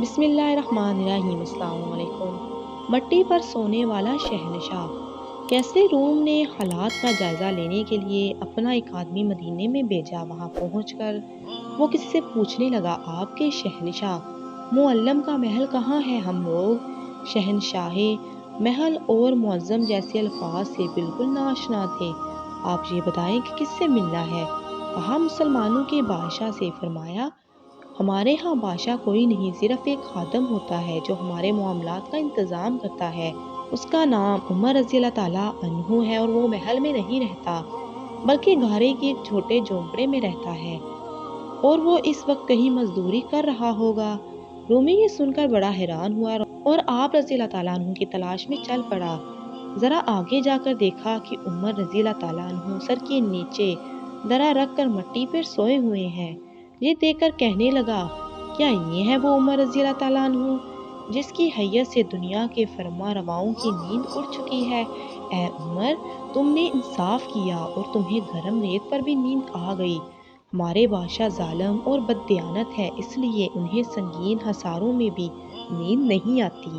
بسم اللہ الرحمن الرحیم۔ السلام علیکم۔ مٹی پر سونے والا شہنشاہ۔ کیسے روم نے حالات کا جائزہ لینے کے لیے اپنا ایک آدمی مدینے میں بھیجا۔ وہاں پہنچ کر وہ کسی سے پوچھنے لگا، آپ کے شہنشاہ معلم کا محل کہاں ہے؟ ہم لوگ شہنشاہ محل اور معظم جیسے الفاظ سے بالکل ناآشنا تھے۔ آپ یہ بتائیں کہ کس سے ملنا ہے؟ کہا، مسلمانوں کے بادشاہ سے۔ فرمایا، ہمارے ہاں بادشاہ کوئی نہیں، صرف ایک خادم ہوتا ہے جو ہمارے معاملات کا انتظام کرتا ہے۔ اس کا نام عمر رضی اللہ تعالیٰ عنہ ہے اور وہ محل میں نہیں رہتا بلکہ گھارے کے ایک چھوٹے جھونپڑے میں رہتا ہے، اور وہ اس وقت کہیں مزدوری کر رہا ہوگا۔ رومی یہ سن کر بڑا حیران ہوا اور آپ رضی اللہ تعالیٰ عنہ کی تلاش میں چل پڑا۔ ذرا آگے جا کر دیکھا کہ عمر رضی اللہ تعالیٰ عنہ سر کے نیچے درا رکھ کر مٹی پر سوئے ہوئے ہیں۔ یہ دیکھ کر کہنے لگا، کیا یہ ہے وہ عمر رضی اللہ تعالیٰ عنہ جس کی حیثیت سے دنیا کے فرما رواؤں کی نیند اڑ چکی ہے؟ اے عمر، تم نے انصاف کیا اور تمہیں گرم ریت پر بھی نیند آ گئی۔ ہمارے بادشاہ ظالم اور بددیانت ہے، اس لیے انہیں سنگین حصاروں میں بھی نیند نہیں آتی۔